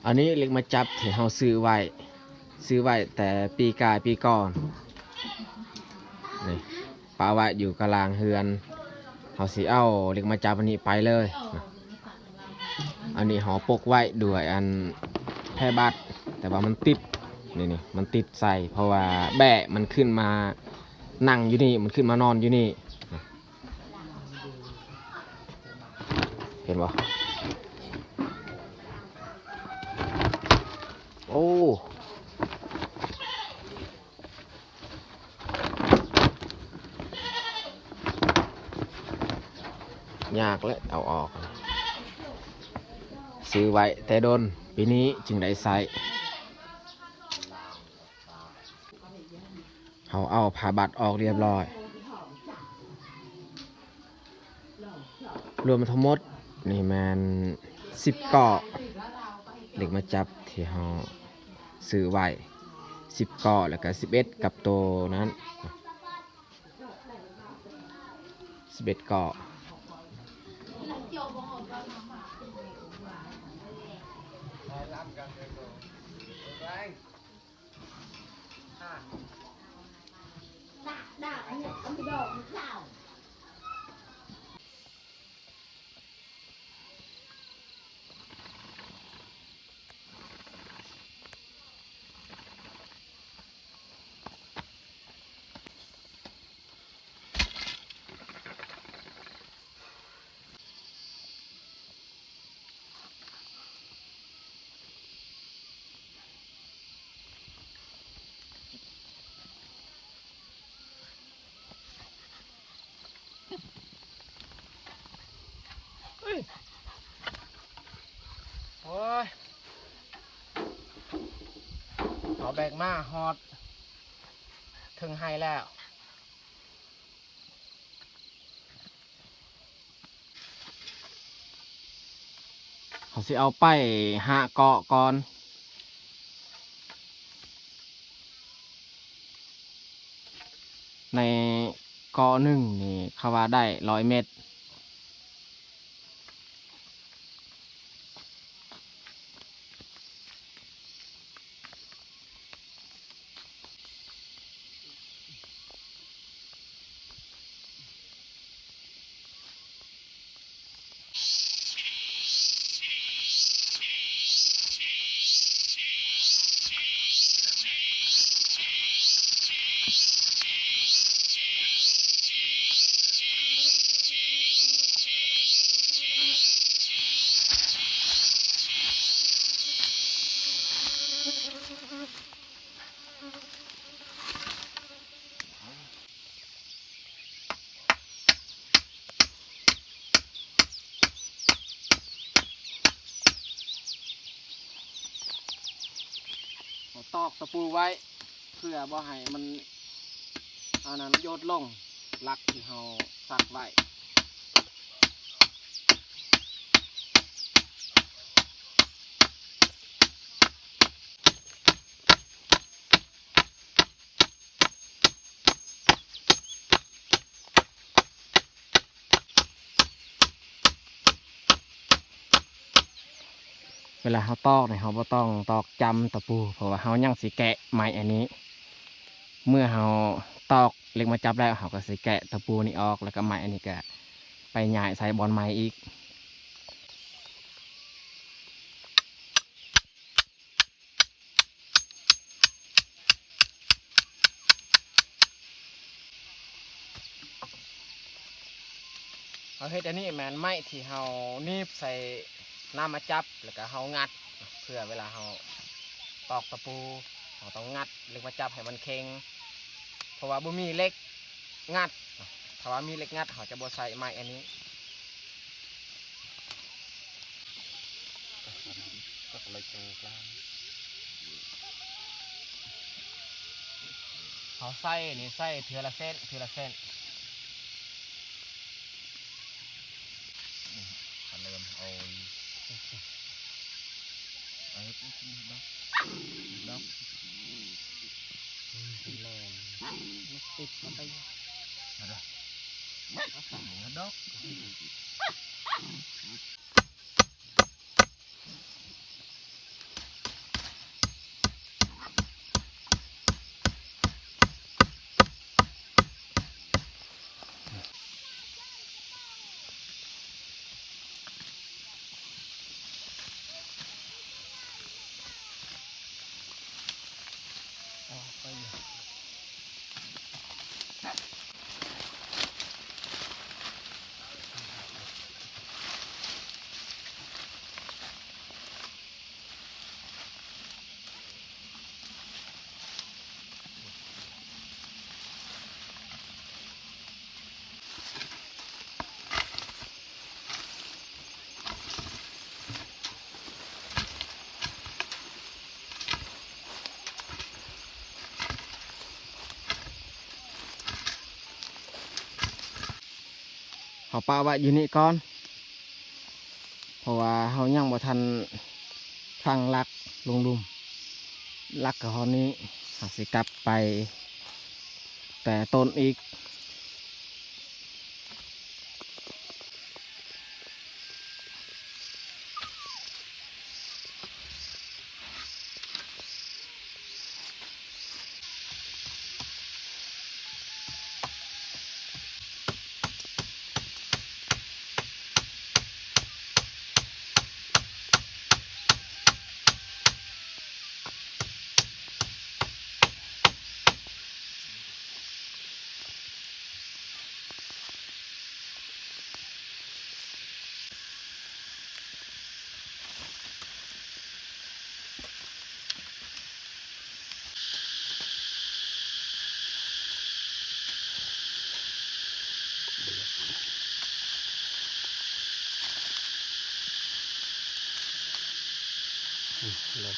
อันนี้เล็กมาจับที่เราซื้อไว้แต่ปีกายปีก่อนนี่ปาไว้อยู่กลางเฮือนเขาสิเอาเล็กมาจับอันนี้ไปเลยอันนี้ห่อปกไว้ด้วยอันแพร่บัตรแต่ว่ามันติดนี่มันติดใส่เพราะว่าแบะมันขึ้นมานั่งอยู่นี่มันขึ้นมานอนอยู่นี่เห็นบ่โอ้ยากเลยเอาออกซื้อไว้แต่โดนปีนี้จึงได้ใส่เขาเอาผ่าบัตรออกเรียบร้อยรวมทั้งหมดนี่มัน10เกาะเด็กมาจับที่เขาซื้อไว้10เกาะแล้วก็11กับตัวนั้น11เกาะโอ้ยเอาแบกมาฮอดถึงไฮแล้วเขาสิเอาไป5เกาะก่อนในเกาะหนึ่งนี่เขาว่าได้100 เมตรตอกตะปูไว้เพื่อบ่ให้มันอันนั้นโยดลงลักที่เราสักไว้เวลาเขาตอกเนี่ยเขาบ่ต้องตอกจำตะปูเพราะว่าเขายังสิแกะไม้อันนี้เมื่อเขาตอกเล็กมาจับแล้วเขาก็สิแกะตะปูนี่ออกแล้วก็ไม้อันนี้ก็ไปหย่ายใส่บอลไม้อีกเขาเฮ็ดอันนี้แมนไม้ที่เขานีบใส่น้ำมาจับแล้วก็เขางัดเพื่อเวลาเขาตอกตะปูเขาต้องงัดเล็กมาจับให้มันเค็งเพราะว่าบ่มีเล็กงัด ถ้าว่ามีเหล็กงัดเขาจะบ่ใส่ไม้อันนี้ก็เลยเจอกลางเขาใส่นี่ใส่เทือละเส้นเริ่มเอาดอกแลนติดมาไปอะไรดอกเขาปาไว้อยู่นี่ก่อนเพราะว่าเขายังบ่ทันฟังลักลุงลุมลักกับเขานี้เขาสิกลับไปแต่ต้นอีกเลย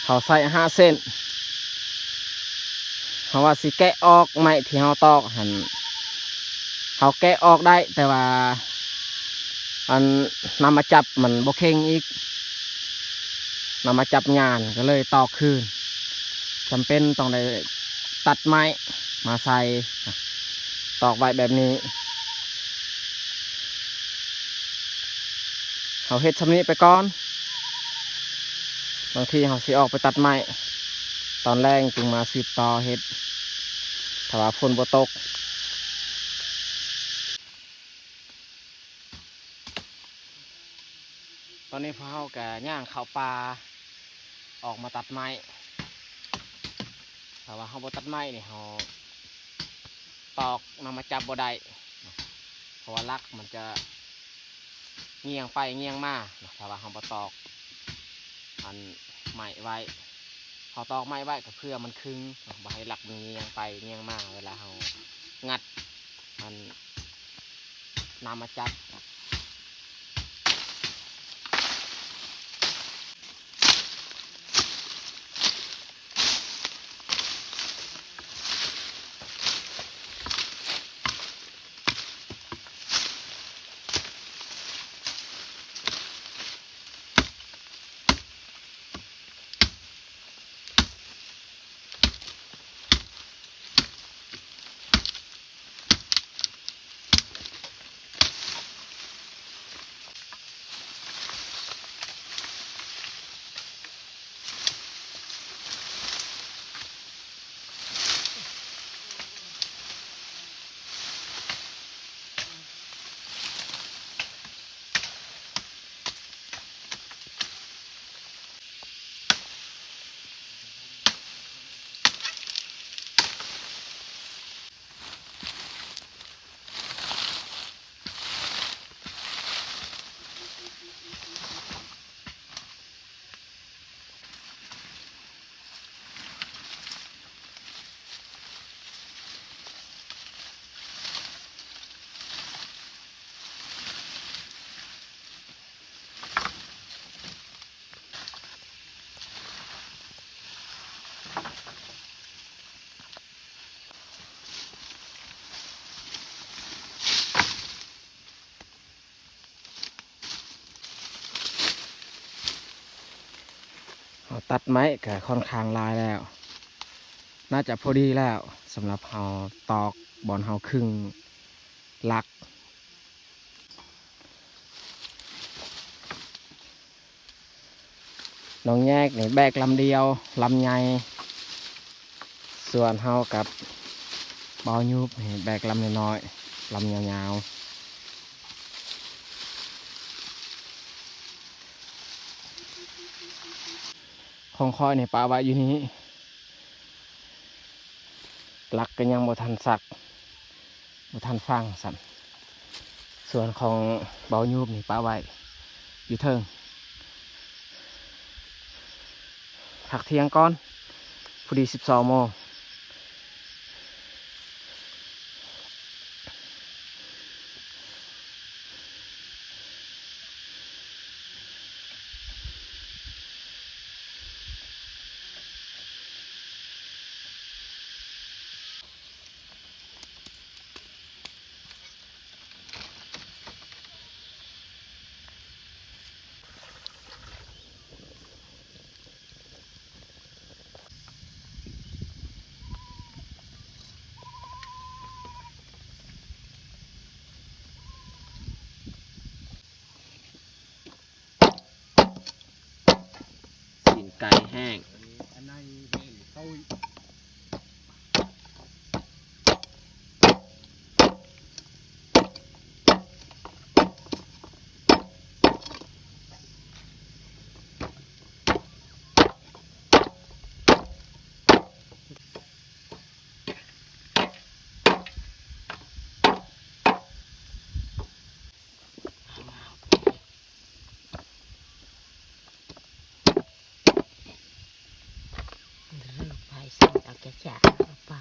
เขาใส่5 เส้นเขาว่าสิแกะออกไม้ที่เขาตอกหันเขาแกะออกได้แต่ว่าอันนำมาจับมันบกเข่งอีกนำมาจับงานก็เลยตอกคืนจำเป็นต้องได้ตัดไม้มาใส่ตอกไว้แบบนี้เขาเฮ็ดชำนี้ไปก่อนบางทีเขาสิออกไปตัดไม้ตอนแรกจึงมาสืบต่อเฮ็ดถ้าว่าฝนบ่ตกตอนนี้พวกเขาแกย่างเข้าป่าออกมาตัดไม้ถ้าว่าเขาบ่ตัดไม้นี่เขาตอกนำมาจับบ่ได้เพราะว่าลักมันจะเงียงไปเงียงมาถ้าว่าเขาบ่ตอกอันไม้ไว้เขาตอกไม้ไว้ก็เพื่อมันคึงบ่ให้ลักมันเงียงไปเงียงมาเวลาเขางัดมันนำมาจับ เราตัดไม้ก็ค่อนข้างลายแล้วน่าจะพอดีแล้วสำหรับเราตอกบอลเราครึ่งลักน้องแยกนี่แบกลำเดียวลำใหญ่ส่วนเฮากับเบายุบนี่แบกลำน้อยๆลำยาวๆของคอยนี่ปลาไว้อยู่นี้ลักก็ยังบ่ทันสักบ่ทันฟังสั่นส่วนของเบายุบนี่ปลาไว้อยู่เทิงผักเที่ยงก่อนพอดี12 โมงสีนไก่แห้งไปใส่เอาแก่จ่าเอาปะ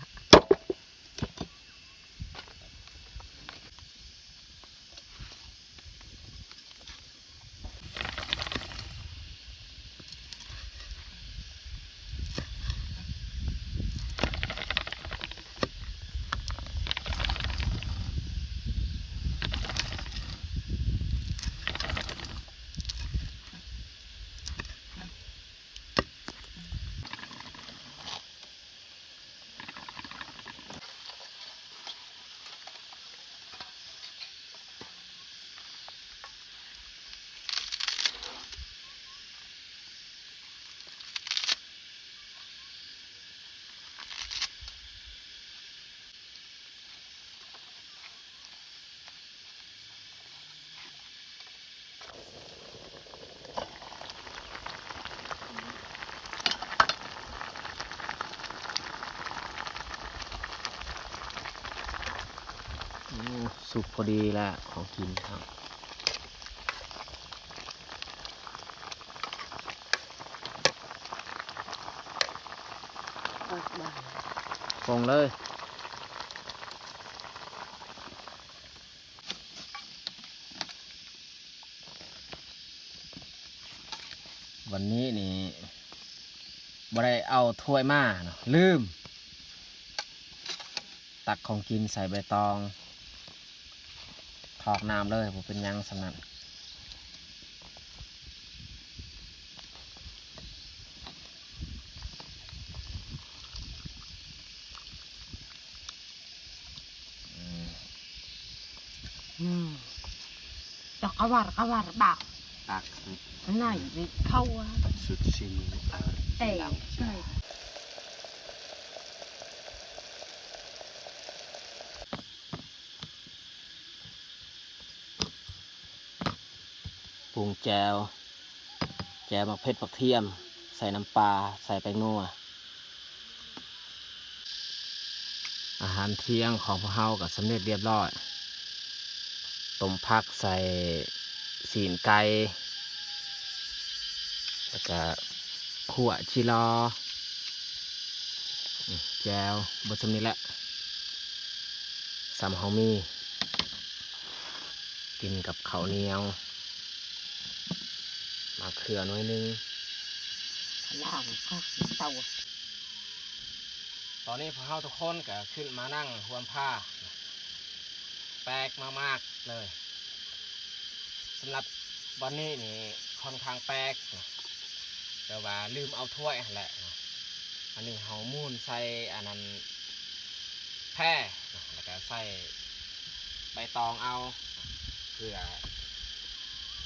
สุกพอดีแล้วของกินครับปรุงเลยวันนี้นี่บ่ได้เอาถ้วยมาเนาะลืมตักของกินใส่ใบตองถอกน้ำเลยผมเป็นหยังสำนักดอกกระวาดบาก ตัก ไหนวิเข้าอ่ะ สุดชิม เอ๋ใช่ ปรุงแจวมะเขือปักเทียมใส่น้ำปลาใส่แป้งนัวอาหารเที่ยงของพวกเฮาก็สำเร็จเรียบร้อยต้มผักใส่สีนไก่แล้วก็ขั่วชิลอแจวบดสำนี้แหละสามเฮามีกินกับข้าวเหนียวมาเขือน้อยนึง ล่างข้าวเตา ตอนนี้พวกเฮาทุกคนก็ขึ้นมานั่งห่วมผ้าแปลกมากๆเลยสำหรับวันนี้นี่ค่อนข้างแปลก แต่ว่าลืมเอาถ้วยแหละอันนี้เฮามูนใส่อันนั้นแพร่แล้วก็ใส่ใบตองเอาเพื่อ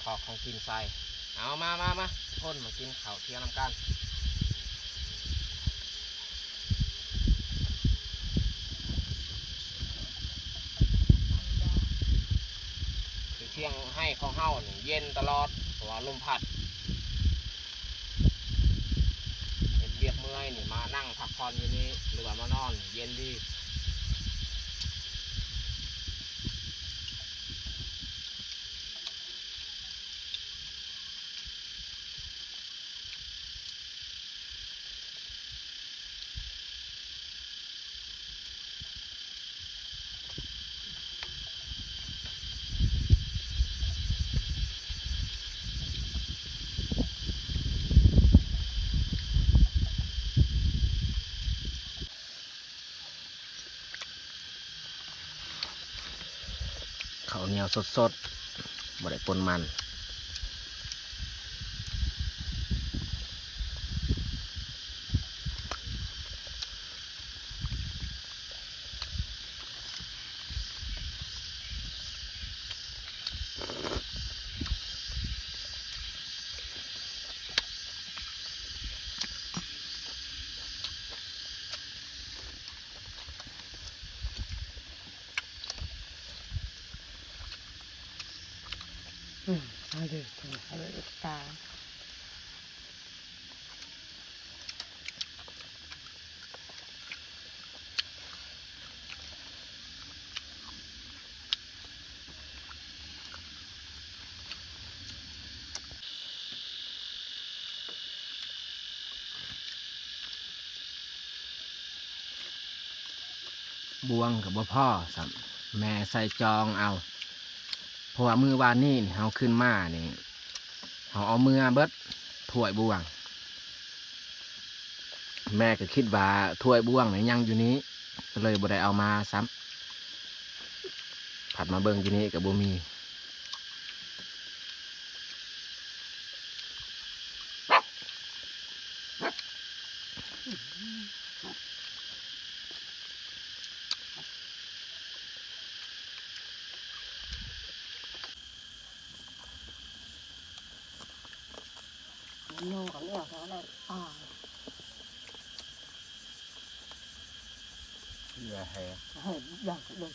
ขอของกินใส่เอามาพ่นมากินข้าวเที่ยงน้ำกันเที่ยงให้ของเฮาเย็นตลอดเพราะว่าลมพัดเห็นเบียกเมื่อยนี่มานั่งพักผ่อนอยู่นี่หรือว่ามานอนเย็นดีข้าวเหนียวสดๆบ่ได้ปนมันเอาดิเอาดิตาบวงกับบ่พ่อสัมแม่ใส่จองเอาเพราะว่ามือวานนี่เฮาขึ้นมานี่เฮาเอามือเบิดถ้วยบวงแม่ก็คิดว่าถ้วยบวงนี่ยังอยู่นี้ก็เลยบ่ได้เอามาซ้ำผัดมาเบิ่งอยู่นี้กับบ่มีโน่ของเนี่ยเขาเลยเพื่อให้ เห็นอย่างเลย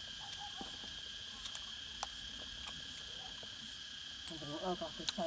มันจะเอาไปใส่